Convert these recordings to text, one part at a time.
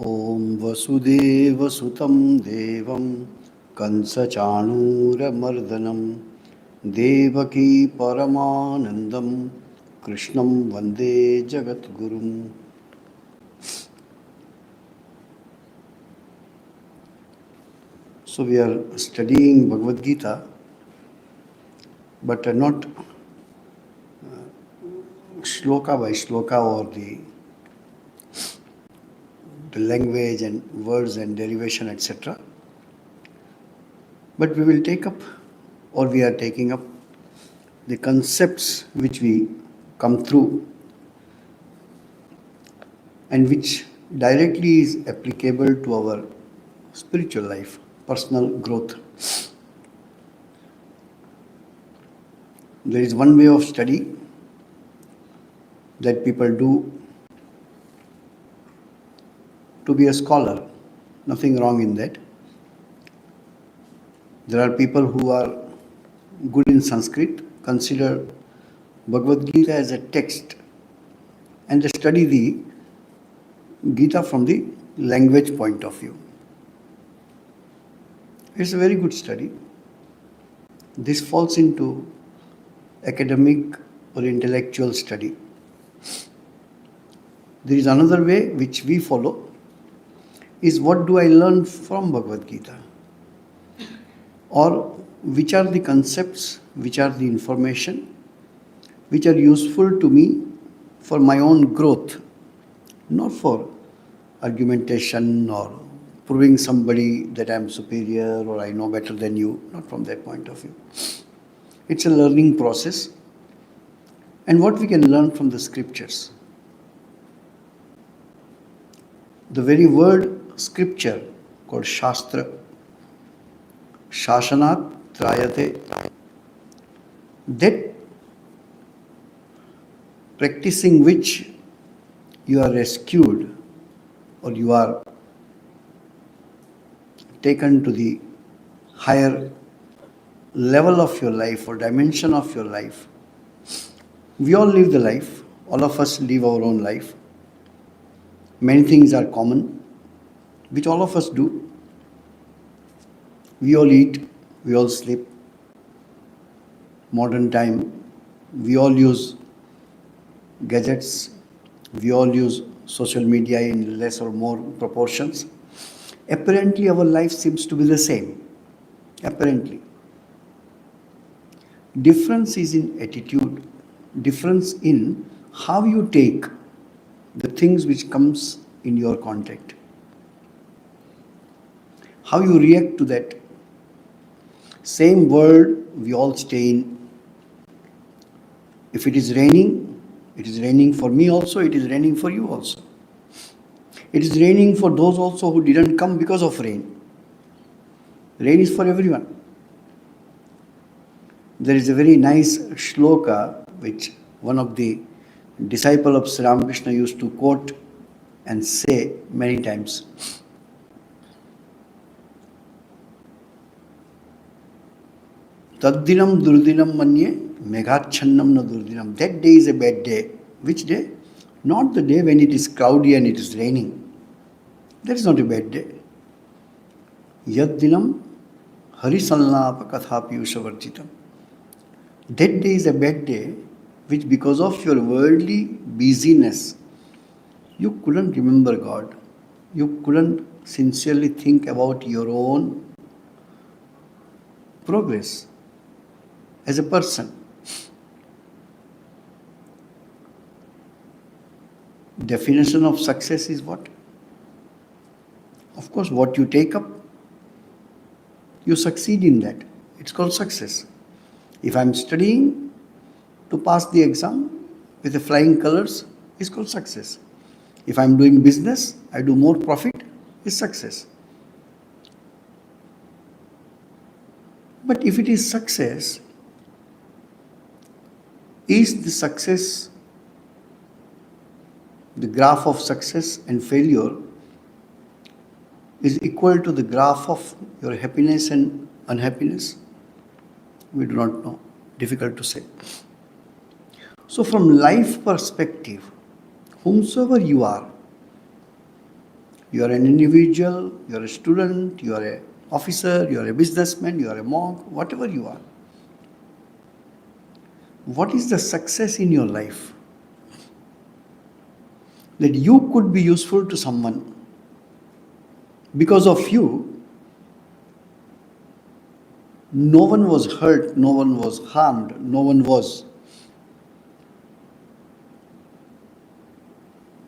ॐ वसुदेवसुतं देवं कंसचाणूरमर्दनं देवकी परमानन्दं कृष्णं वन्दे जगद्गुरुम्. So we are studying Bhagavad Gita, but not shloka by shloka or the language and words and derivation, etc. But we will take up, or we are taking up, the concepts which we come through and which directly is applicable to our spiritual life, personal growth. There is one way of study that people do to be a scholar. Nothing wrong in that. There are people who are good in Sanskrit, consider Bhagavad Gita as a text, and they study the Gita from the language point of view. It's a very good study. This falls into academic or intellectual study. There is another way which we follow, is what do I learn from Bhagavad Gita? Or which are the concepts, which are the information, which are useful to me for my own growth, not for argumentation or proving somebody that I am superior or I know better than you, not from that point of view. It's a learning process. And what we can learn from the scriptures. The very word scripture called Shastra, Shashanat Trayate, that practicing which you are rescued or you are taken to the higher level of your life or dimension of your life. We all live the life, all of us live our own life. Many things are common, which all of us do. We all eat, we all sleep. Modern time, we all use gadgets, we all use social media in less or more proportions. Apparently, our life seems to be the same. Apparently. Difference is in attitude, difference in how you take the things which comes in your contact. How you react to that. Same world we all stay in. If it is raining for me also, it is raining for you also. It is raining for those also who didn't come because of rain. Rain is for everyone. There is a very nice shloka which one of the disciples of Sri Ramakrishna used to quote and say many times. Taddinam durdinam manye meghachannam na durdinam. That day is a bad day. Which day? Not the day when it is cloudy and it is raining. That is not a bad day. Yaddinam harisallapa kathapiyushavarjitam. That day is a bad day which because of your worldly busyness, you couldn't remember God. You couldn't sincerely think about your own progress as a person. Definition of success is what? Of course, what you take up, you succeed in that. It's called success. If I'm studying to pass the exam with the flying colors, it's called success. If I'm doing business, I do more profit, it's success. But if it is success, is the success, the graph of success and failure is equal to the graph of your happiness and unhappiness? We do not know. Difficult to say. So from life perspective, whomsoever you are, You are an individual, you are a student, you are an officer, you are a businessman, you are a monk, whatever you are. What is the success in your life? That you could be useful to someone. Because of you, no one was hurt, no one was harmed, no one was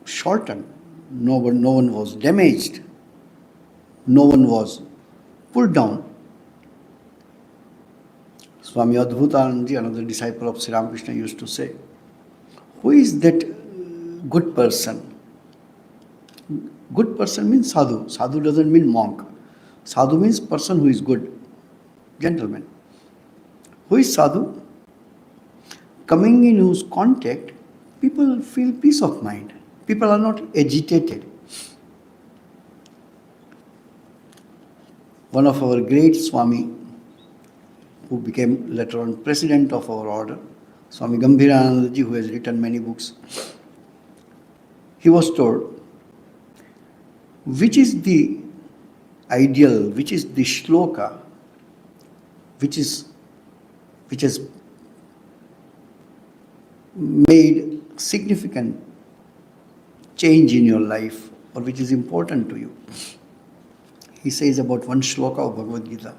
shortened, no one was damaged, no one was pulled down. Swami Adbhutananda, another disciple of Sri Ramakrishna, used to say, who is that good person? Good person means sadhu. Sadhu doesn't mean monk. Sadhu means person who is good, gentleman. Who is sadhu? Coming in whose contact, people feel peace of mind. People are not agitated. One of our great Swami, who became later on president of our order, Swami Gambhiranandaji, who has written many books, he was told, which is the ideal, which is the shloka, which has made significant change in your life, or which is important to you. He says about one shloka of Bhagavad Gita.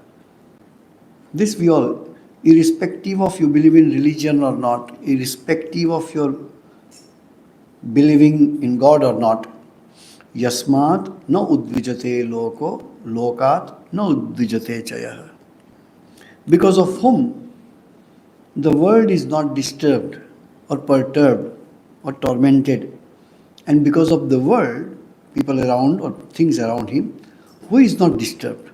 This we all, irrespective of you believe in religion or not, irrespective of your believing in God or not, yasmat na udvijate loko lokat na udvijate chayah. Because of whom the world is not disturbed or perturbed or tormented, and because of the world, people around or things around him, who is not disturbed.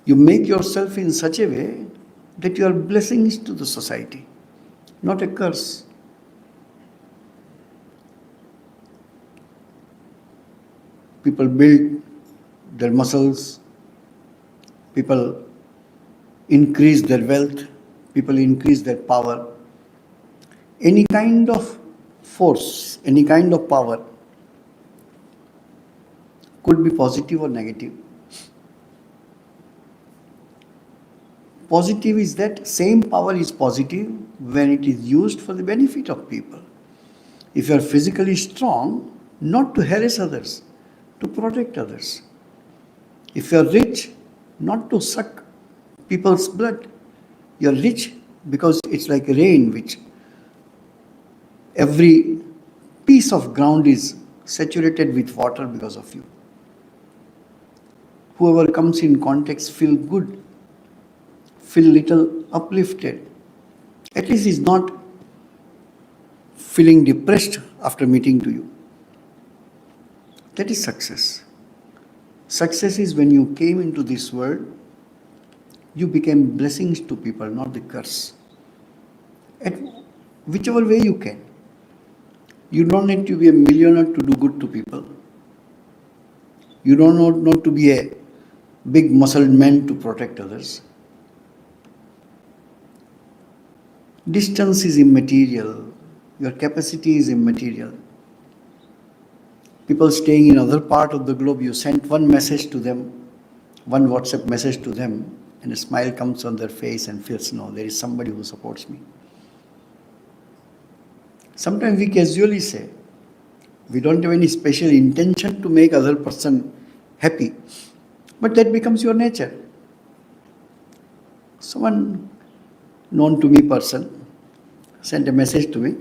You make yourself in such a way that you are blessings to the society, not a curse. People build their muscles, people increase their wealth, people increase their power. Any kind of force, any kind of power could be positive or negative. Positive is that same power is positive when it is used for the benefit of people. If you are physically strong, not to harass others, to protect others. If you are rich, not to suck people's blood. You are rich because it's like rain, which every piece of ground is saturated with water because of you. Whoever comes in contact feel good, feel little uplifted. At least is not feeling depressed after meeting to you. That is success. Success is when you came into this world, you became blessings to people, not the curse. At whichever way you can. You don't need to be a millionaire to do good to people. You don't need to be a big muscled man to protect others. Distance is immaterial. Your capacity is immaterial. People staying in other part of the globe, you sent one message to them, one WhatsApp message to them, and a smile comes on their face and feels, no, there is somebody who supports me. Sometimes we casually say, we don't have any special intention to make other person happy, but that becomes your nature. Someone known to me person sent a message to me,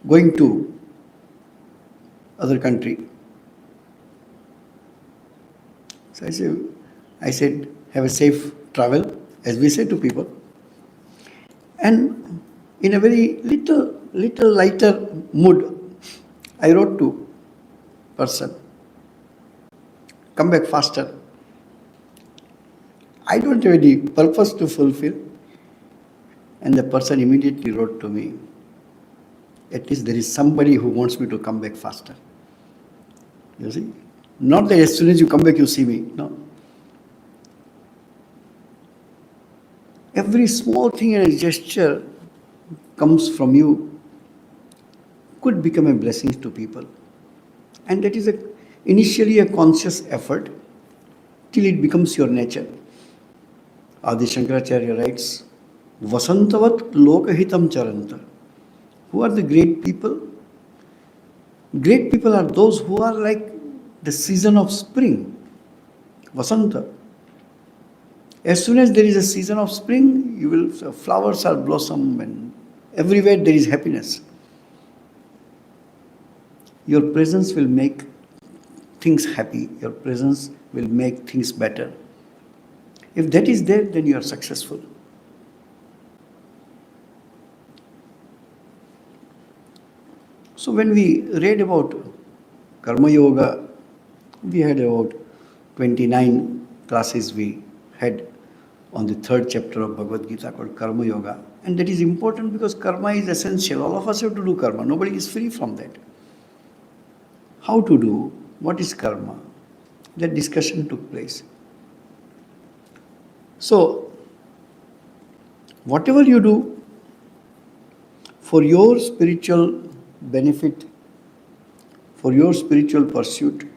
going to other country. So I said, have a safe travel, as we say to people. And in a very little lighter mood, I wrote to person, come back faster. I don't have any purpose to fulfill. And the person immediately wrote to me, at least there is somebody who wants me to come back faster. You see? Not that as soon as you come back you see me. No. Every small thing and a gesture comes from you could become a blessing to people. And that is initially a conscious effort till it becomes your nature. Adi Shankaracharya writes, Vasantavat lokahitam charanta. Who are the great people? Great people are those who are like the season of spring, Vasanta. As soon as there is a season of spring, flowers are blossom and everywhere there is happiness. Your presence will make things happy. Your presence will make things better. If that is there, then you are successful. So when we read about Karma Yoga, we had about 29 classes we had on the third chapter of Bhagavad Gita called Karma Yoga. And that is important because karma is essential. All of us have to do karma. Nobody is free from that. How to do? What is karma? That discussion took place. So, whatever you do for your spiritual benefit, for your spiritual pursuit,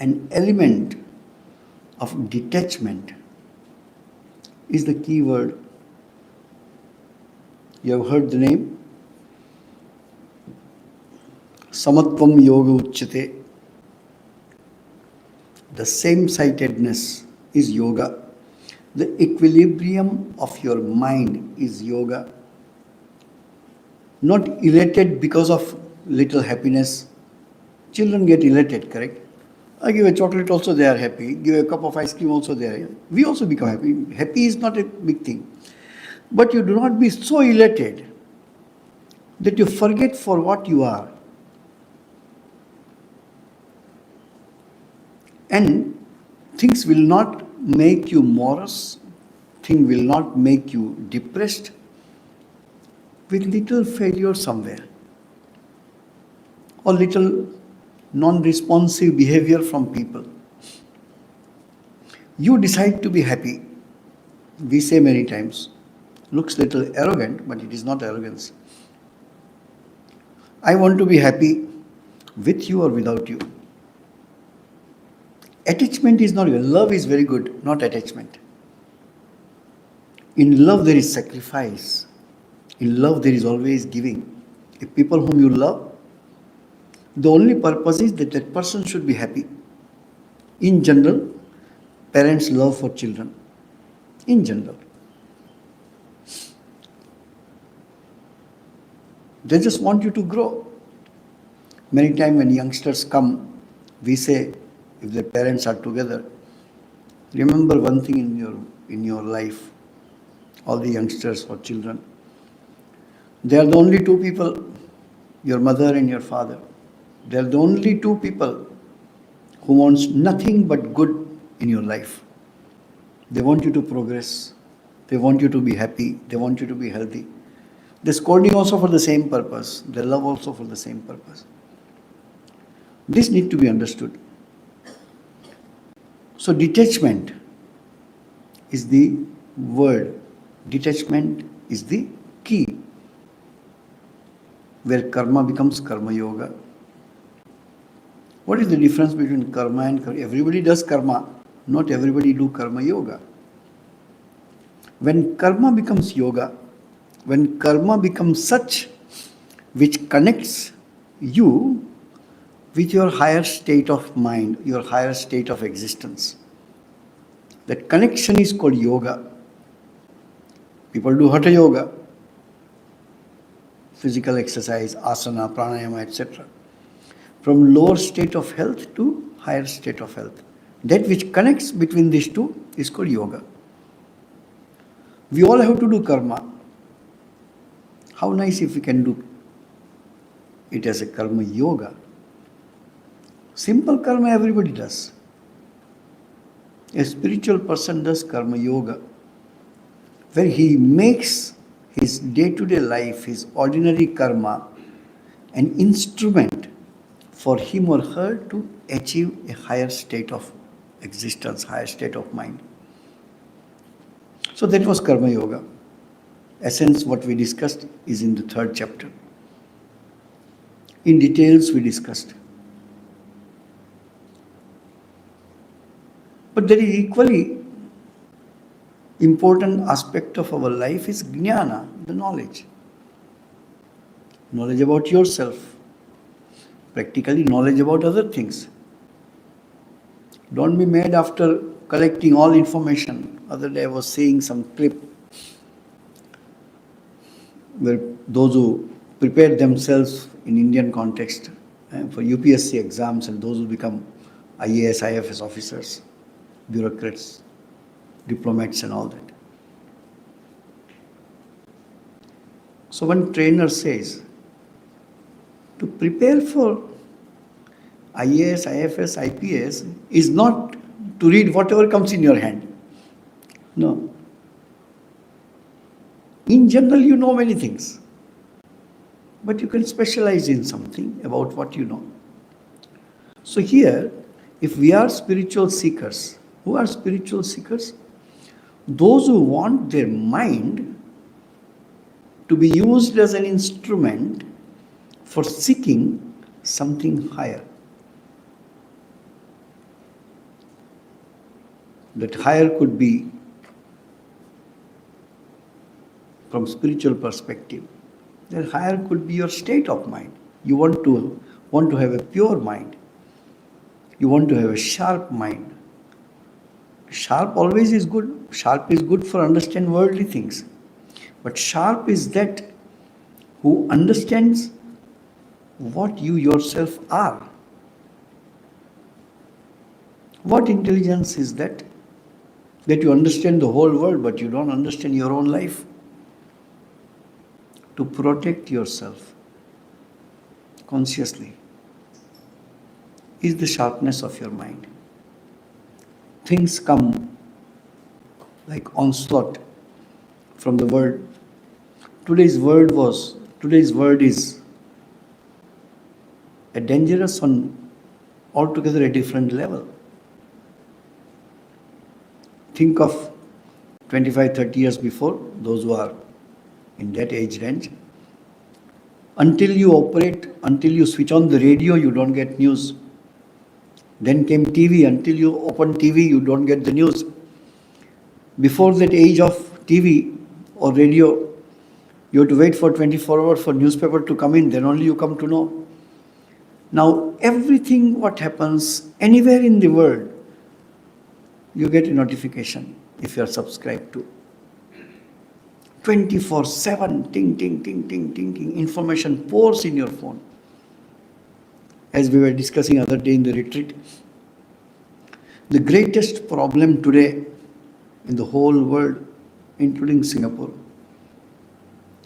an element of detachment is the key word. You have heard the name? Samatvam Yoga Uchyate. The same-sightedness is yoga. The equilibrium of your mind is yoga. Not elated because of little happiness. Children get elated, correct? I give a chocolate also they are happy. Give a cup of ice cream also they are happy. We also become happy. Happy is not a big thing. But you do not be so elated that you forget for what you are. And things will not make you morose. Things will not make you depressed with little failure somewhere or little non-responsive behavior from people. You decide to be happy. We say many times, looks little arrogant, but it is not arrogance. I want to be happy with you or without you. Attachment is not good. Love is very good, not attachment. In love there is sacrifice. In love there is always giving. If people whom you love, the only purpose is that that person should be happy. In general, parents love for children. In general. They just want you to grow. Many times when youngsters come, we say, if their parents are together, remember one thing in your life, all the youngsters or children. They are the only two people, your mother and your father. They are the only two people who wants nothing but good in your life. They want you to progress. They want you to be happy. They want you to be healthy. They scold you also for the same purpose. They love also for the same purpose. This needs to be understood. So detachment is the word. Detachment is the key where karma becomes karma yoga. What is the difference between karma and karma? Everybody does karma. Not everybody do karma yoga. When karma becomes yoga, when karma becomes such which connects you with your higher state of mind, your higher state of existence. That connection is called yoga. People do hatha yoga, physical exercise, asana, pranayama, etc. From lower state of health to higher state of health. That which connects between these two is called yoga. We all have to do karma. How nice if we can do it as a karma yoga. Simple karma everybody does. A spiritual person does karma yoga, where he makes his day-to-day life, his ordinary karma, an instrument for him or her to achieve a higher state of existence, higher state of mind. So that was karma yoga. Essence, what we discussed is in the third chapter. In details we discussed. But there is equally important aspect of our life is jnana, the knowledge. Knowledge about yourself. Practically knowledge about other things. Don't be mad after collecting all information. Other day I was seeing some clip where those who prepare themselves in Indian context for UPSC exams and those who become IAS, IFS officers, bureaucrats, diplomats and all that. So one trainer says, to prepare for IAS, IFS, IPS is not to read whatever comes in your hand. No. In general, you know many things. But you can specialize in something about what you know. So here, if we are spiritual seekers, who are spiritual seekers? Those who want their mind to be used as an instrument for seeking something higher. That higher could be from spiritual perspective. That higher could be your state of mind. You want to have a pure mind. You want to have a sharp mind. Sharp always is good. Sharp is good for understanding worldly things. But sharp is that who understands what you yourself are. What intelligence is that? That you understand the whole world but you don't understand your own life. To protect yourself consciously is the sharpness of your mind. Things come like onslaught from the world. Today's word is a dangerous on altogether a different level. Think of 25, 30 years before, those who are in that age range. Until you switch on the radio, you don't get news. Then came TV. Until you open TV, you don't get the news. Before that age of TV or radio, you have to wait for 24 hours for newspaper to come in, then only you come to know. Now, everything what happens anywhere in the world, you get a notification if you are subscribed to. 24/7, ting, ting, ting, ting, ting, ting, information pours in your phone. As we were discussing other day in the retreat, the greatest problem today in the whole world, including Singapore,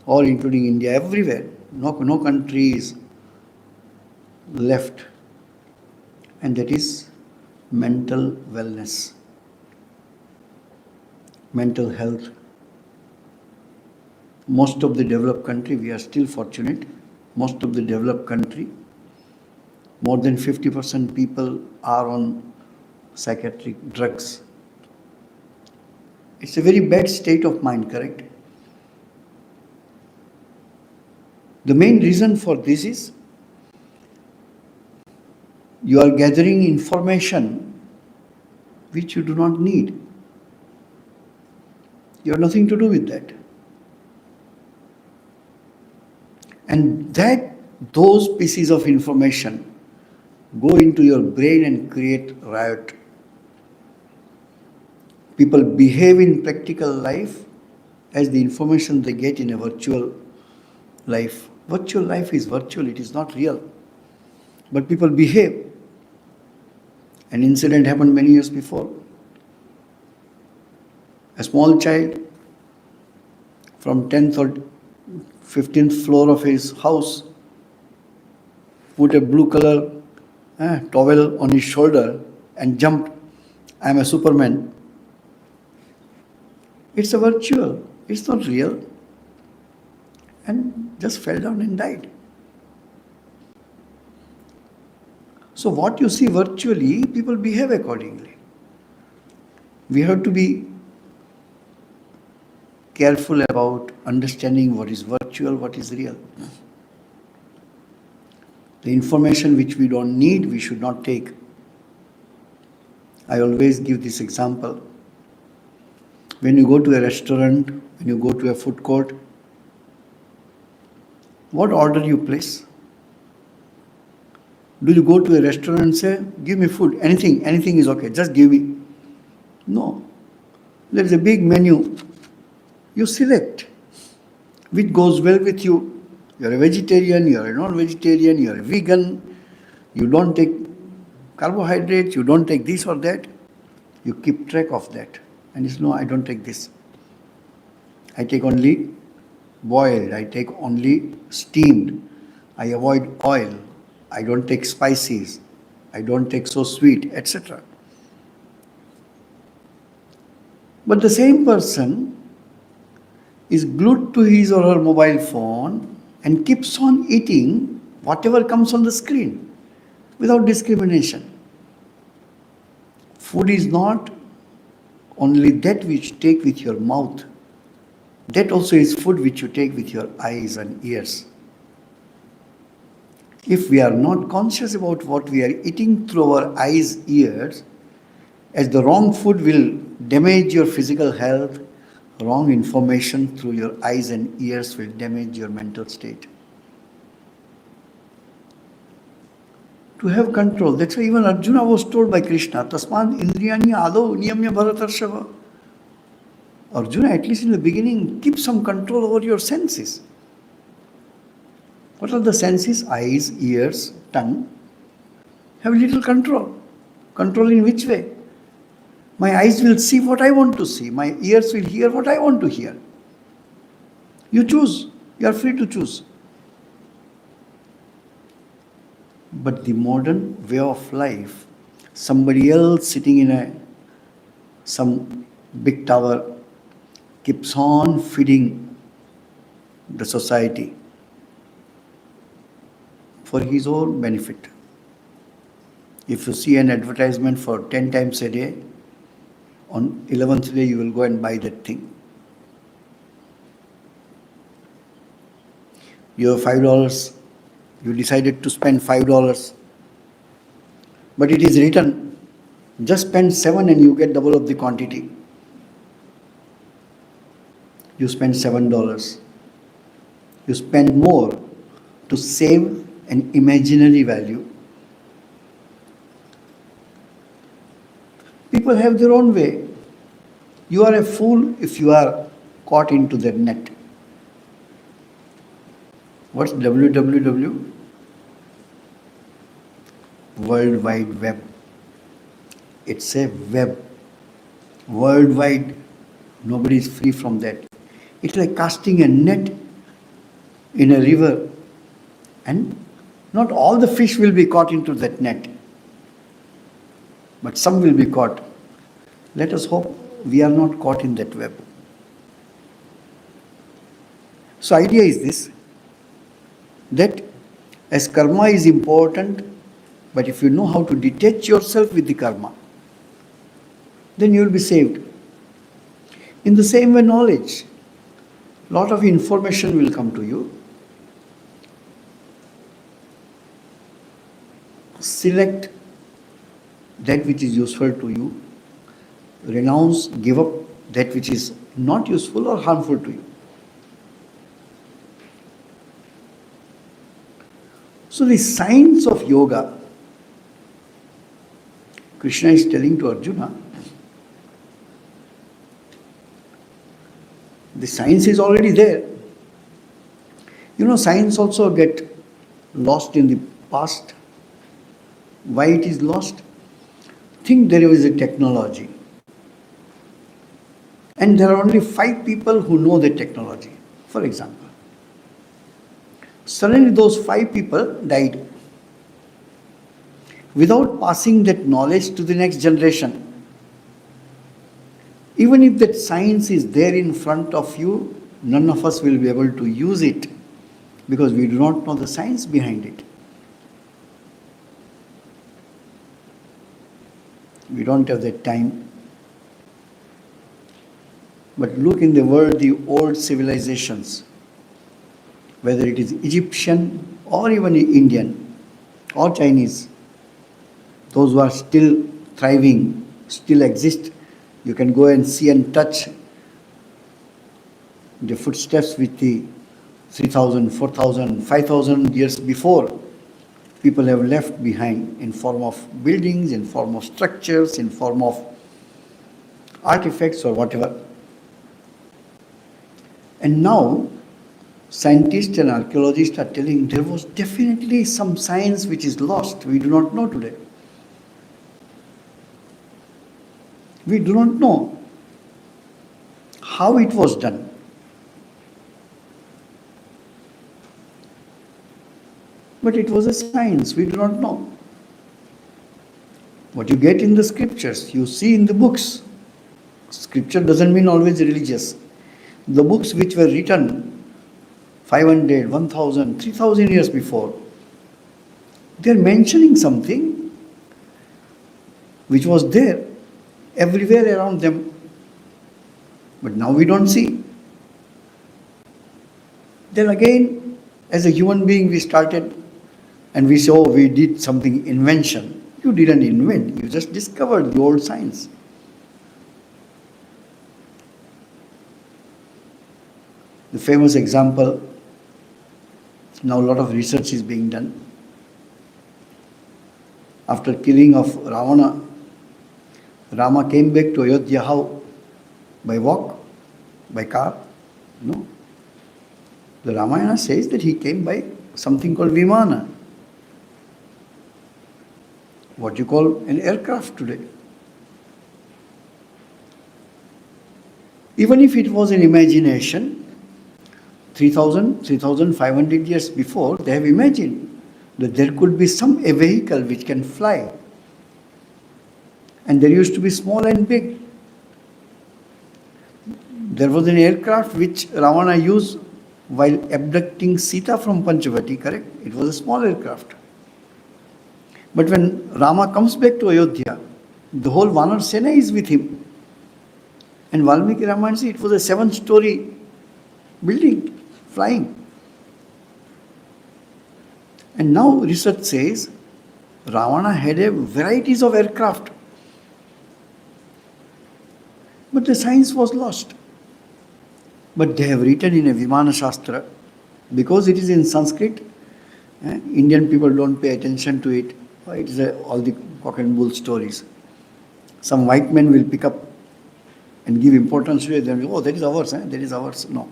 or including India, everywhere, no country is left, and that is mental wellness, mental health. Most of the developed country, we are still fortunate, most of the developed country, more than 50% people are on psychiatric drugs. It's a very bad state of mind, correct? The main reason for this is you are gathering information which you do not need. You have nothing to do with that. And those pieces of information go into your brain and create riot. People behave in practical life as the information they get in a virtual life. Virtual life is virtual, it is not real. But people behave. An incident happened many years before. A small child from 10th or 15th floor of his house put a blue color towel on his shoulder and jumped. I am a Superman. It's a virtual, it's not real. And just fell down and died. So what you see virtually, people behave accordingly. We have to be careful about understanding what is virtual, what is real. The information which we don't need, we should not take. I always give this example. When you go to a restaurant, when you go to a food court, what order you place? Do you go to a restaurant and say, give me food, anything is okay, just give me? No. There is a big menu. You select which goes well with you. You are a vegetarian, you are a non-vegetarian, you are a vegan, you don't take carbohydrates, you don't take this or that. You keep track of that. And you say, no, I don't take this. I take only boiled, I take only steamed, I avoid oil, I don't take spices, I don't take so sweet, etc. But the same person is glued to his or her mobile phone and keeps on eating whatever comes on the screen without discrimination. Food is not only that which you take with your mouth. That also is food which you take with your eyes and ears. If we are not conscious about what we are eating through our eyes, ears, as the wrong food will damage your physical health, wrong information through your eyes and ears will damage your mental state. To have control, that's why even Arjuna was told by Krishna, Tasmad Indriyani Ado Niyamya Bharatarshava. Arjuna, at least in the beginning, keep some control over your senses. What are the senses? Eyes, ears, tongue. Have little control. Control in which way? My eyes will see what I want to see. My ears will hear what I want to hear. You choose. You are free to choose. But the modern way of life, somebody else sitting in some big tower keeps on feeding the society for his own benefit. If you see an advertisement for 10 times a day, on 11th day you will go and buy that thing. You have $5, you decided to spend $5, but it is written, just spend 7 and you get double of the quantity. You spend $7. You spend more to save an imaginary value. People have their own way. You are a fool if you are caught into their net. What's www? World Wide Web. It's a web. Worldwide. Nobody is free from that. It's like casting a net in a river, and not all the fish will be caught into that net, but some will be caught. Let us hope we are not caught in that web. So idea is this, that as karma is important, but if you know how to detach yourself with the karma, then you will be saved. In the same way, knowledge. Lot of information will come to you. Select that which is useful to you. Renounce, give up that which is not useful or harmful to you. So the science of yoga, Krishna is telling to Arjuna, the science is already there. You know, science also get lost in the past. Why it is lost? Think there is a technology, and there are only 5 people who know the technology, for example. Suddenly those 5 people died without passing that knowledge to the next generation. Even if that science is there in front of you, none of us will be able to use it because we do not know the science behind it. We don't have that time. But look in the world, the old civilizations, whether it is Egyptian or even Indian or Chinese, those who are still thriving still exist. You can go and see and touch the footsteps which the 3,000, 4,000, 5,000 years before people have left behind in form of buildings, in form of structures, in form of artifacts or whatever. And now, scientists and archaeologists are telling there was definitely some science which is lost. We do not know today. We do not know how it was done. But it was a science, we do not know. What you get in the scriptures, you see in the books. Scripture doesn't mean always religious. The books which were written 500, 1,000, 3,000 years before, they are mentioning something which was there everywhere around them. But now we don't see. Then again, as a human being, we started and we say, oh, we did something, invention. You didn't invent, you just discovered the old science. The famous example, now a lot of research is being done. After killing of Ravana, Rama came back to Ayodhya how? By walk? By car? No. The Ramayana says that he came by something called Vimana. What you call an aircraft today. Even if it was an imagination, 3,000, 3,500 years before, they have imagined that there could be a vehicle which can fly. And there used to be small and big. There was an aircraft which Ravana used while abducting Sita from Panchavati, correct? It was a small aircraft. But when Rama comes back to Ayodhya, the whole Vanar Sena is with him. And Valmiki Ramayana says it was a 7-story building, flying. And now research says Ravana had a varieties of aircraft. But the science was lost. But they have written in a Vimana Shastra, because it is in Sanskrit, Indian people don't pay attention to it. It is all the cock and bull stories. Some white men will pick up and give importance to it. They will, oh, that is ours, that is ours. No.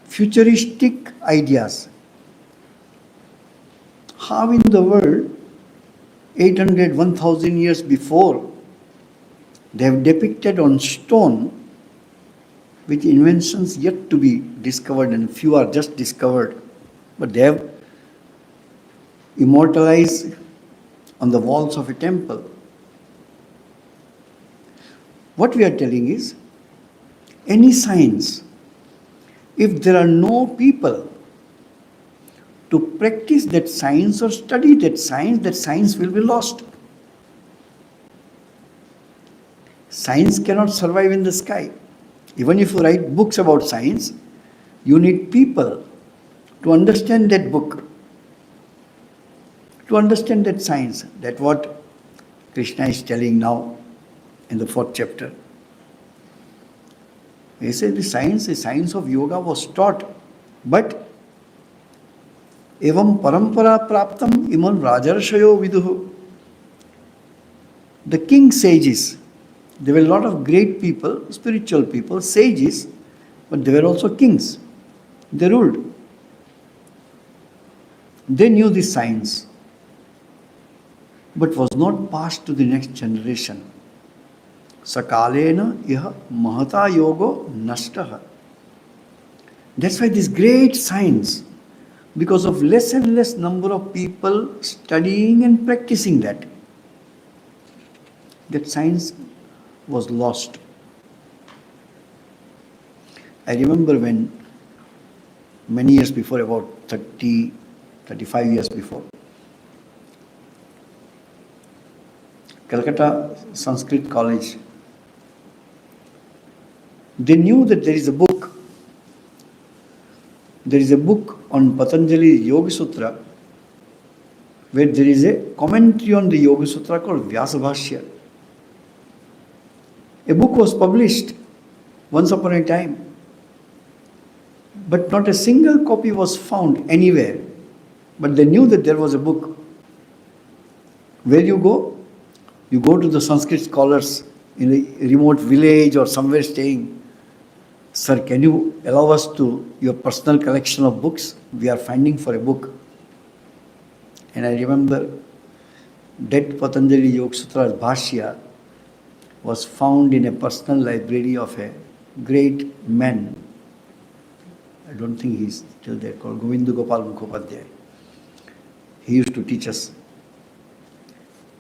Futuristic ideas. How in the world, 800, 1,000 years before, they have depicted on stone with inventions yet to be discovered, and few are just discovered, but they have immortalized on the walls of a temple. What we are telling is, any science, if there are no people to practice that science or study that science will be lost. Science cannot survive in the sky. Even if you write books about science, you need people to understand that book, to understand that science. That's what Krishna is telling now in the 4th chapter. He said the science of yoga was taught, but evam parampara praptam imam rajarshayo viduhu. The king sages, there were a lot of great people, spiritual people, sages, but they were also kings. They ruled. They knew the science, but was not passed to the next generation. Sakalena iha mahata yogo nashtaha. That's why this great science, because of less and less number of people studying and practicing that science was lost. I remember when many years before, about 30, 35 years before, Calcutta Sanskrit College, they knew that there is a book on Patanjali's Yoga Sutra, where there is a commentary on the Yoga Sutra called Vyasa Bhashya. A book was published once upon a time, but not a single copy was found anywhere. But they knew that there was a book. Where you go? You go to the Sanskrit scholars in a remote village or somewhere staying. Sir, can you allow us to your personal collection of books? We are finding for a book. And I remember that Patanjali Yoga Sutra's Bhashya was found in a personal library of a great man. I don't think he's still there, called Govinda Gopal Mukhopadhyay. He used to teach us.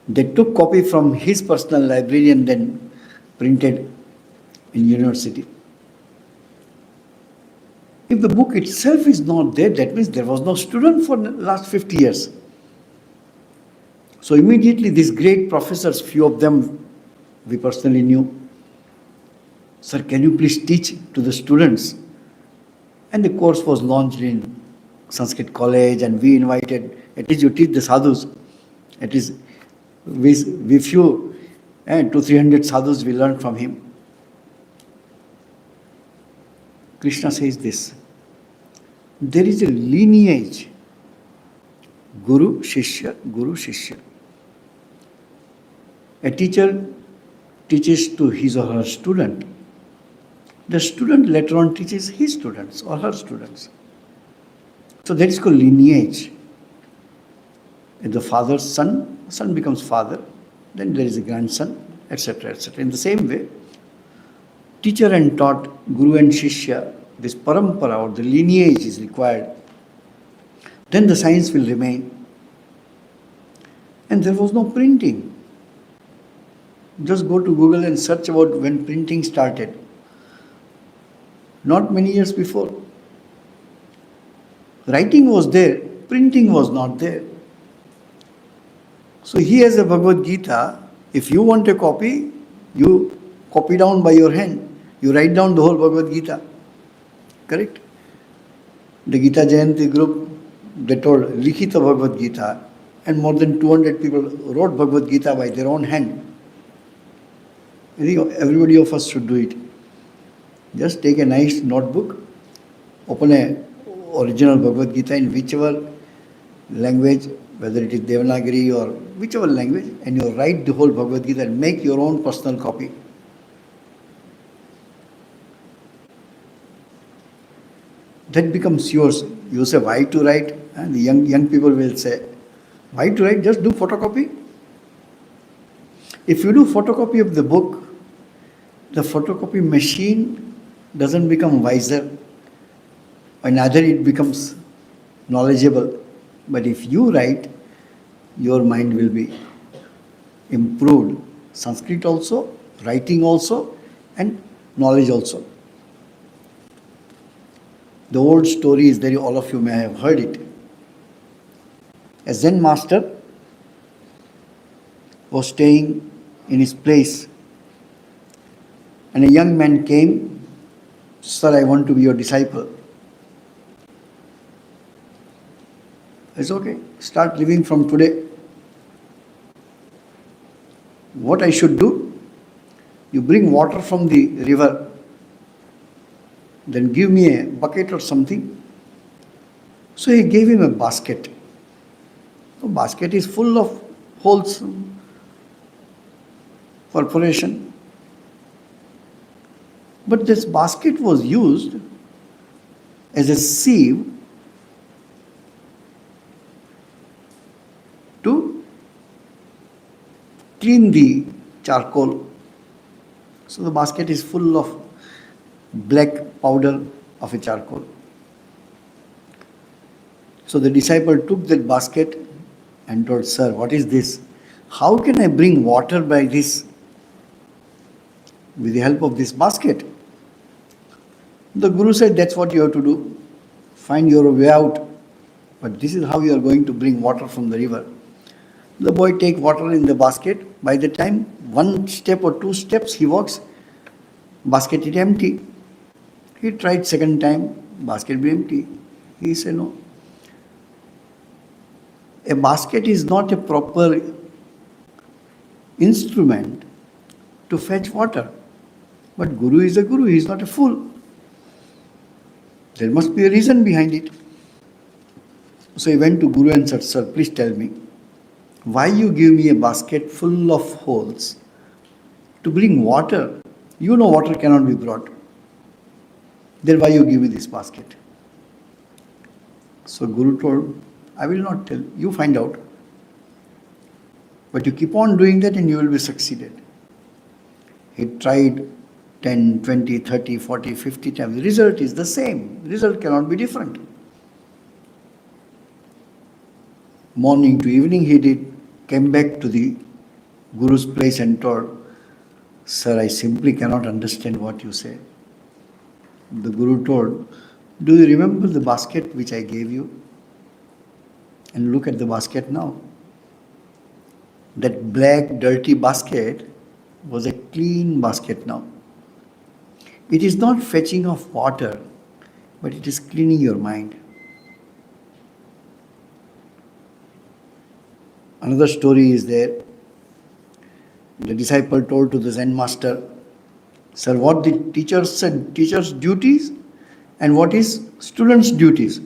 They took copy from his personal library and then printed in university. If the book itself is not there, that means there was no student for the last 50 years. So immediately these great professors, few of them we personally knew, sir, can you please teach to the students? And the course was launched in Sanskrit college, and we invited, at least you teach the sadhus. At least we few, and 200-300 sadhus we learned from him. Krishna says this, there is a lineage, Guru Shishya, Guru Shishya. A teacher teaches to his or her student. The student later on teaches his students or her students. So that is called lineage. If the father's son becomes father, then there is a grandson, etc., etc. In the same way, teacher and taught, Guru and Shishya, this parampara or the lineage is required. Then the science will remain. And there was no printing. Just go to Google and search about when printing started. Not many years before. Writing was there, printing was not there. So he has a Bhagavad Gita. If you want a copy, you copy down by your hand. You write down the whole Bhagavad Gita. Correct? The Gita Jayanti group, they told Likhita Bhagavad Gita, and more than 200 people wrote Bhagavad Gita by their own hand. I think everybody of us should do it. Just take a nice notebook, open a original Bhagavad Gita in whichever language, whether it is Devanagari or whichever language, and you write the whole Bhagavad Gita and make your own personal copy. That becomes yours. You say, why to write? And the young people will say, why to write? Just do photocopy. If you do photocopy of the book, the photocopy machine doesn't become wiser, or neither it becomes knowledgeable. But if you write, your mind will be improved. Sanskrit also, writing also, and knowledge also. The old story is there, all of you may have heard it. A Zen master was staying in his place, and a young man came, sir, I want to be your disciple. It's okay, start living from today. What I should do? You bring water from the river, then give me a bucket or something. So he gave him a basket. The basket is full of holes, perforation. But this basket was used as a sieve to clean the charcoal. So the basket is full of black powder of a charcoal. So the disciple took that basket and told, sir, what is this? How can I bring water by this, with the help of this basket? The Guru said, that's what you have to do. Find your way out. But this is how you are going to bring water from the river. The boy take water in the basket. By the time 1 step or 2 steps he walks, basket is empty. He tried second time, basket be empty. He said no. A basket is not a proper instrument to fetch water. But Guru is a Guru, he is not a fool. There must be a reason behind it. So he went to Guru and said, "Sir, please tell me, why you give me a basket full of holes to bring water? You know water cannot be brought. Then why you give me this basket?" So Guru told, "I will not tell, you find out. But you keep on doing that and you will be succeeded." He tried 10, 20, 30, 40, 50 times. The result is the same. The result cannot be different. Morning to evening he did, came back to the Guru's place and told, "Sir, I simply cannot understand what you say." The Guru told, "Do you remember the basket which I gave you? And look at the basket now. That black, dirty basket was a clean basket now. It is not fetching of water, but it is cleaning your mind." Another story is there. The disciple told to the Zen master, "Sir, what the teacher said, teacher's duties and what is student's duties?"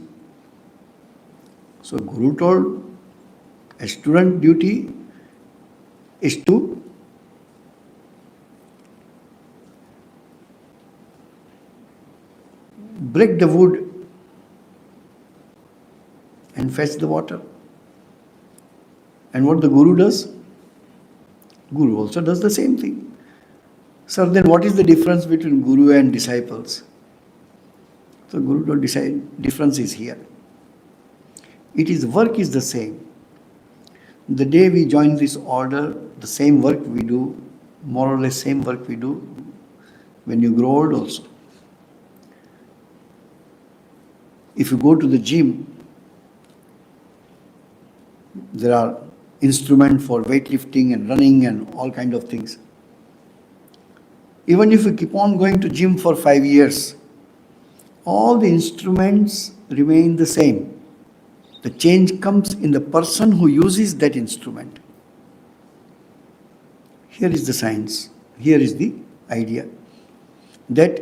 So Guru told, a student duty is to break the wood and fetch the water. And what the Guru does? Guru also does the same thing. Sir, then what is the difference between Guru and disciples? So Guru don't decide. Difference is here. It is work is the same. The day we join this order, the same work we do, more or less same work we do when you grow old also. If you go to the gym, there are instruments for weightlifting and running and all kind of things. Even if you keep on going to gym for 5 years, all the instruments remain the same. The change comes in the person who uses that instrument. Here is the science. Here is the idea that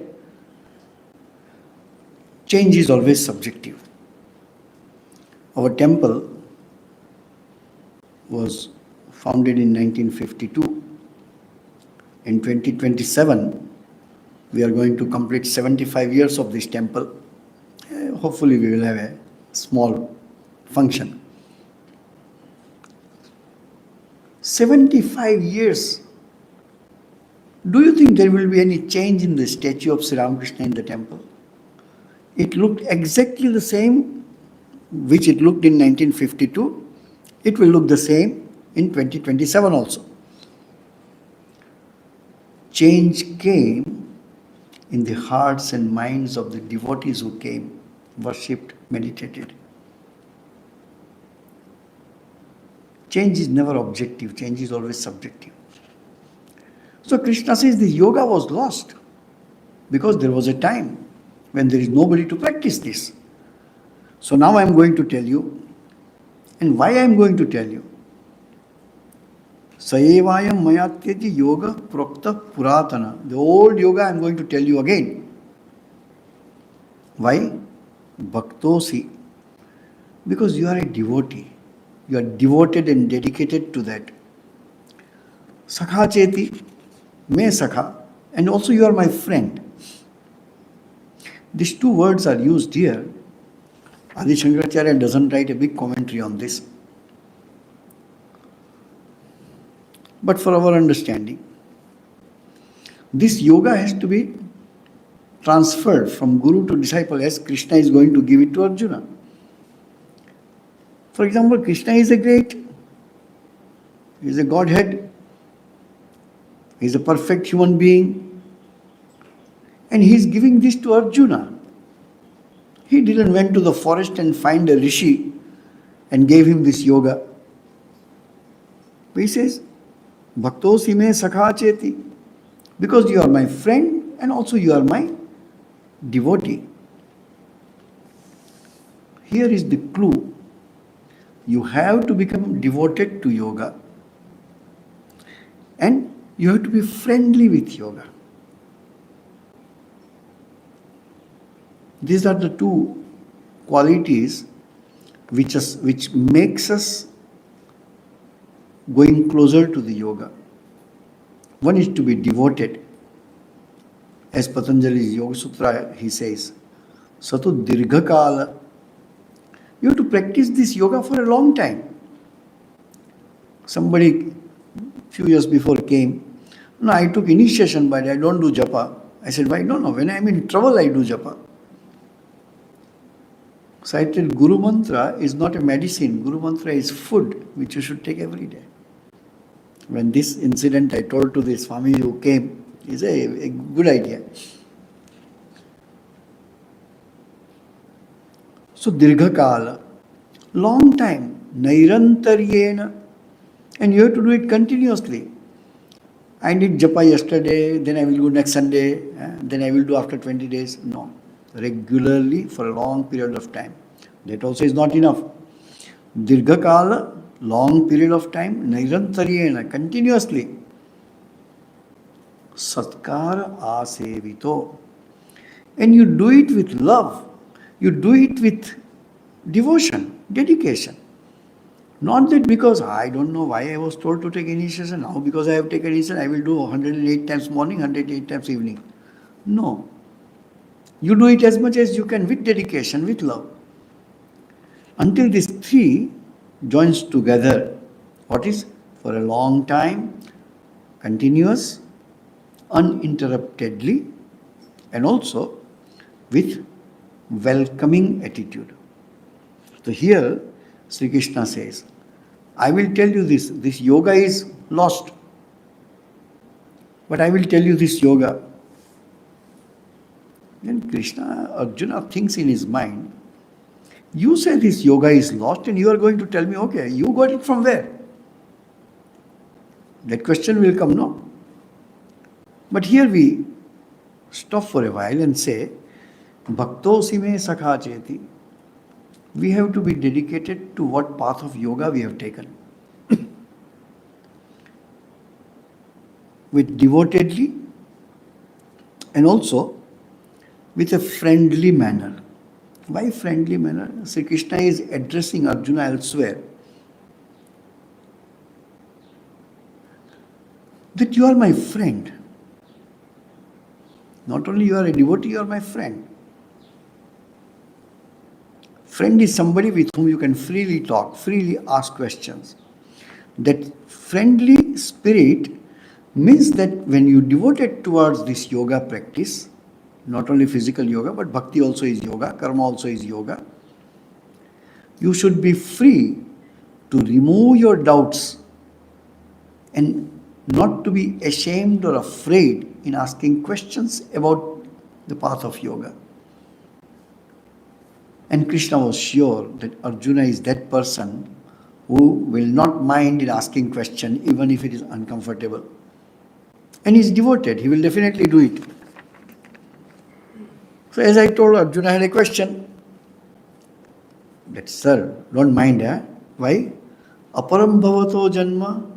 change is always subjective. Our temple was founded in 1952. In 2027, we are going to complete 75 years of this temple. Hopefully we will have a small function. 75 years. Do you think there will be any change in the statue of Sri Ramakrishna in the temple? It looked exactly the same which it looked in 1952. It will look the same in 2027 also. Change came in the hearts and minds of the devotees who came, worshipped, meditated. Change is never objective, change is always subjective. So Krishna says the yoga was lost because there was a time when there is nobody to practice this. So now I am going to tell you, and why I am going to tell you. Sayevayam mayatyaji yoga prokta puratana. The old yoga I am going to tell you again. Why? Bhaktosi. Because you are a devotee. You are devoted and dedicated to that. Sakha cheti, me sakha, and also you are my friend. These two words are used here. Adi Shankaracharya doesn't write a big commentary on this. But for our understanding, this yoga has to be transferred from Guru to disciple as Krishna is going to give it to Arjuna. For example, Krishna is a great, he is a Godhead, he is a perfect human being, and he is giving this to Arjuna. He didn't went to the forest and find a rishi and gave him this yoga. But he says, Bhaktosi me sakha cheti, because you are my friend and also you are my devotee. Here is the clue. You have to become devoted to yoga, and you have to be friendly with yoga. These are the two qualities which makes us going closer to the yoga. One is to be devoted. As Patanjali's Yoga Sutra, he says, Satu Dirghakala. You have to practice this yoga for a long time. Somebody few years before came, no, I took initiation, but I don't do japa. I said, why? No, when I am in trouble, I do japa. So I said, Guru Mantra is not a medicine. Guru Mantra is food, which you should take every day. When this incident I told to the Swami who came, he said, a good idea. So Dirghakala, long time, Nairantaryena, and you have to do it continuously. I did japa yesterday, then I will do next Sunday, then I will do after 20 days. No. Regularly for a long period of time. That also is not enough. Dirghakala, long period of time, Nairantaryena, continuously. Satkara asevito. And you do it with love. You do it with devotion, dedication. Not that because I don't know why I was told to take initiation, now because I have taken initiation, I will do 108 times morning, 108 times evening. No. You do it as much as you can with dedication, with love. Until these three joins together. What is? For a long time, continuous, uninterruptedly, and also with welcoming attitude. So here, Sri Krishna says, I will tell you this yoga is lost. But I will tell you this yoga. Then Arjuna thinks in his mind, you say this yoga is lost and you are going to tell me, okay, you got it from where? That question will come, no? But here we stop for a while and say, Bhakto sime sakha cheti. We have to be dedicated to what path of yoga we have taken. With devotedly and also with a friendly manner. Why friendly manner? Sri Krishna is addressing Arjuna elsewhere. That you are my friend. Not only you are a devotee, you are my friend. Friend is somebody with whom you can freely talk, freely ask questions. That friendly spirit means that when you devote it towards this yoga practice, not only physical yoga, but bhakti also is yoga, karma also is yoga, you should be free to remove your doubts and not to be ashamed or afraid in asking questions about the path of yoga. And Krishna was sure that Arjuna is that person who will not mind in asking question even if it is uncomfortable. And he is devoted, he will definitely do it. So as I told Arjuna had a question. That, sir, don't mind, why? Aparam bhavato janma,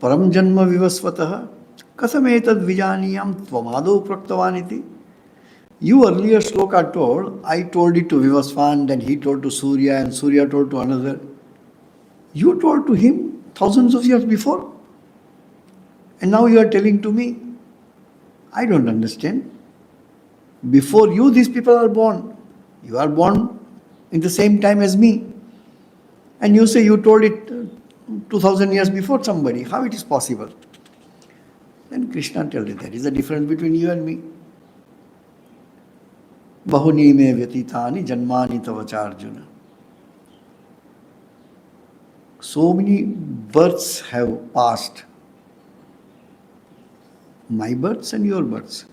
param janma vivasvatah, kasametad vijaniyam tvamado praktavaniti. You earlier sloka told, I told it to Vivasvan, then he told to Surya, and Surya told to another. You told to him thousands of years before. And now you are telling to me. I don't understand. Before you, these people are born. You are born in the same time as me. And you say you told it 2000 years before somebody. How it is possible? Then Krishna tells you there is a difference between you and me. Bahuni me vyatitani janmani tavacha Arjuna. So many births have passed. My births and your births.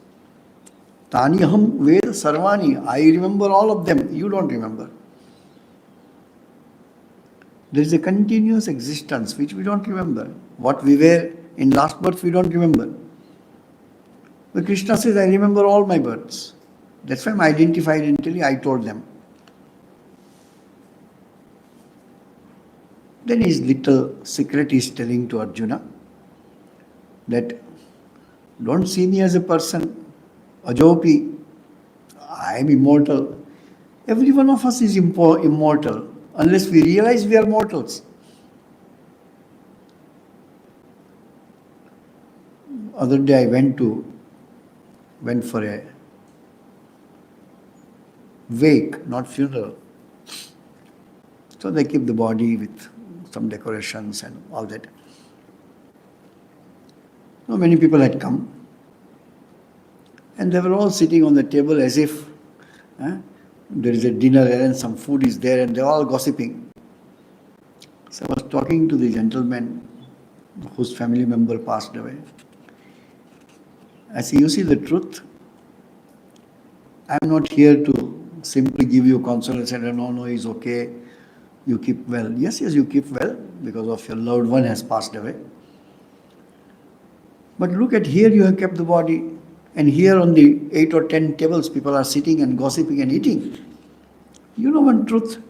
Tani aham veda sarvani. I remember all of them. You don't remember. There is a continuous existence which we don't remember. What we were in last birth we don't remember. But Krishna says, I remember all my births. That's why I'm identified until I told them. Then his little secret is telling to Arjuna that don't see me as a person, Ajopi, I am immortal. Every one of us is immortal unless we realize we are mortals. Other day I went for a wake, not funeral. So they keep the body with some decorations and all that. So many people had come and they were all sitting on the table as if there is a dinner and some food is there and they're all gossiping. So I was talking to the gentleman whose family member passed away. I say, you see the truth? I am not here to simply give you consolation and no, he's okay, you keep well. Yes, you keep well because of your loved one has passed away. But look at here, you have kept the body, and here on the 8 or 10 tables people are sitting and gossiping and eating. You know one truth?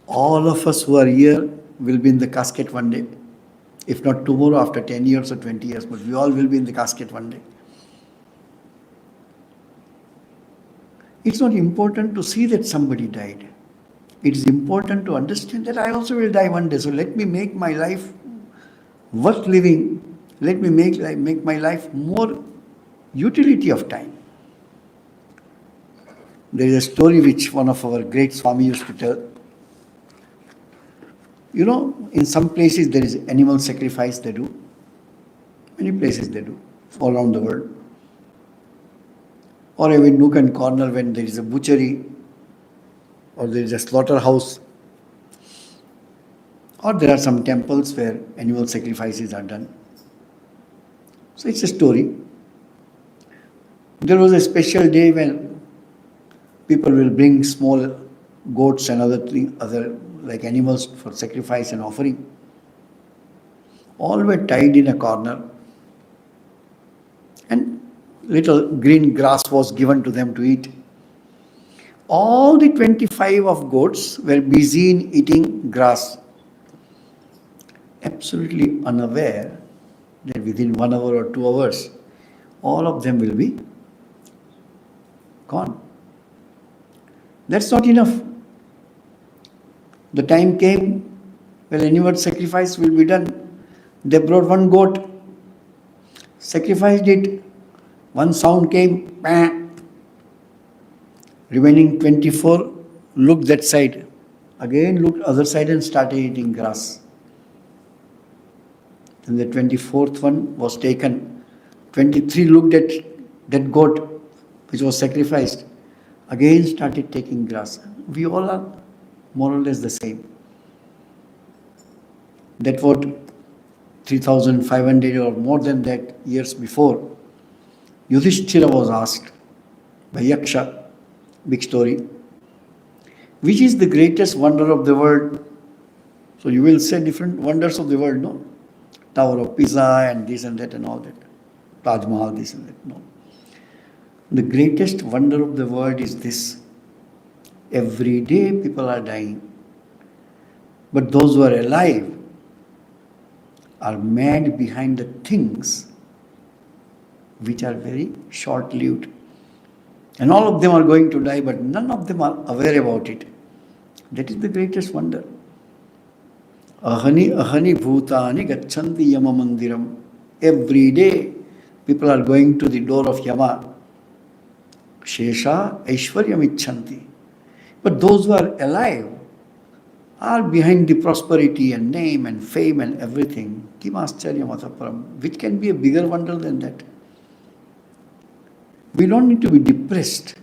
All of us who are here will be in the casket one day. If not tomorrow, after 10 years or 20 years, but we all will be in the casket one day. It's not important to see that somebody died. It is important to understand that I also will die one day. So let me make my life worth living. Let me make my life more utility of time. There is a story which one of our great Swami used to tell. You know, in some places there is animal sacrifice they do. Many places they do, all around the world. Or every nook and corner when there is a butchery or there is a slaughterhouse. Or there are some temples where animal sacrifices are done. So it's a story. There was a special day when people will bring small goats and other like animals for sacrifice and offering. All were tied in a corner and little green grass was given to them to eat. All the 25 of goats were busy in eating grass, absolutely unaware that within 1 hour or 2 hours, all of them will be gone. That's not enough. The time came when animal sacrifice will be done. They brought one goat, sacrificed it. One sound came, bang. Remaining 24 looked that side. Again looked other side and started eating grass. Then the 24th one was taken. 23 looked at that goat which was sacrificed. Again started taking grass. We all are more or less the same. That what 3,500 or more than that years before, Yudhishthira was asked by Yaksha, big story, which is the greatest wonder of the world? So you will say different wonders of the world, no? Tower of Pisa and this and that and all that. Taj Mahal, this and that, no. The greatest wonder of the world is this. Every day people are dying. But those who are alive are mad behind the things which are very short-lived. And all of them are going to die, but none of them are aware about it. That is the greatest wonder. Ahani bhutani gacchanti yama mandiram. Every day people are going to the door of Yama. Shesha aishwaryam icchanti. But those who are alive are behind the prosperity and name and fame and everything. Kim ascharya mataparam. Which can be a bigger wonder than that? We don't need to be depressed,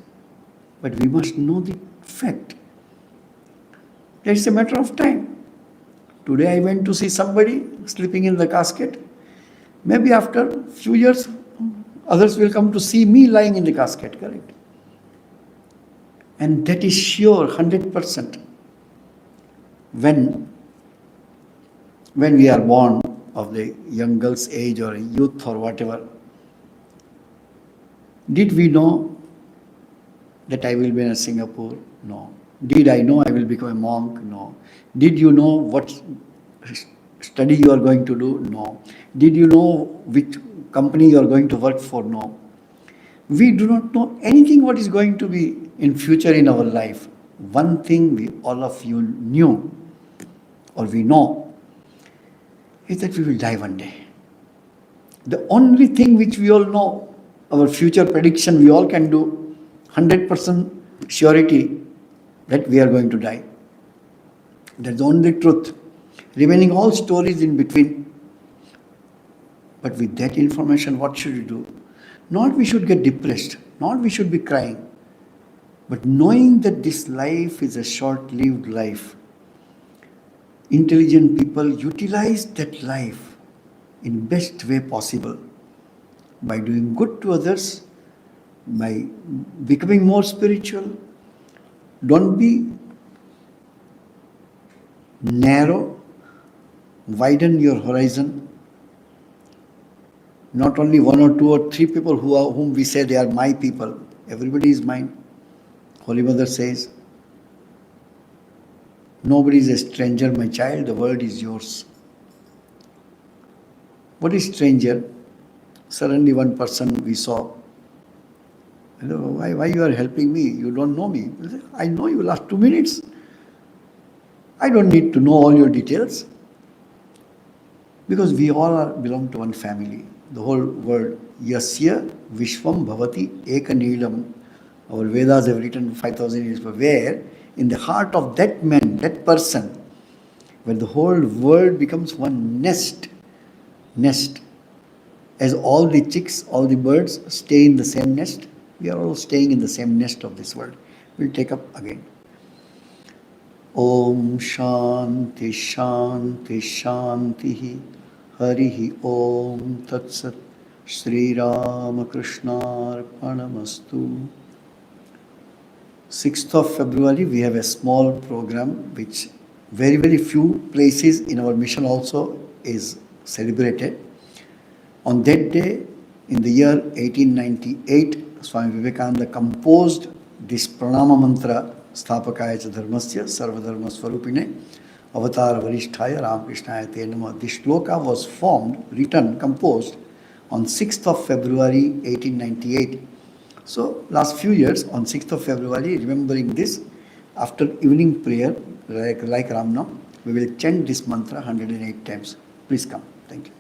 but we must know the fact. It's a matter of time. Today I went to see somebody sleeping in the casket. Maybe after a few years, others will come to see me lying in the casket, correct? And that is sure, 100%. When we are born of the young girl's age or youth or whatever, did we know that I will be in Singapore? No. Did I know I will become a monk? No. Did you know what study you are going to do? No. Did you know which company you are going to work for? No. We do not know anything what is going to be in future in our life. One thing we all of you knew or we know is that we will die one day. The only thing which we all know, our future prediction we all can do, 100% surety that we are going to die. That's the only truth. Remaining all stories in between. But with that information, what should we do? Not we should get depressed, not we should be crying, but knowing that this life is a short-lived life. Intelligent people utilize that life in best way possible by doing good to others, by becoming more spiritual. Don't be narrow, widen your horizon. Not only one or two or three people whom we say they are my people. Everybody is mine. Holy Mother says, nobody is a stranger, my child, the world is yours. What is stranger? Suddenly one person we saw. Hello, why you are helping me? You don't know me. I know you last 2 minutes. I don't need to know all your details. Because we all belong to one family. The whole world. Yasya Vishwam Bhavati Ekanilam. Our Vedas have written 5,000 years ago. Where in the heart of that man, that person, where the whole world becomes one nest. As all the chicks, all the birds stay in the same nest, we are all staying in the same nest of this world. We'll take up again. Om Shanti Shanti Shanti Harihi Om Tat Sat Sri Ramakrishna Arpanamastu. 6th of February we have a small program which very few places in our mission also is celebrated. On that day, in the year 1898, Swami Vivekananda composed this pranama mantra, Sthapakaya cha dharmasya sarvadharma swarupine avatara varisthaya Ramakrishnaya te namah. This shloka was formed, written, composed on 6th of February 1898. So, last few years, on 6th of February, remembering this, after evening prayer, like Ramnam, we will chant this mantra 108 times. Please come. Thank you.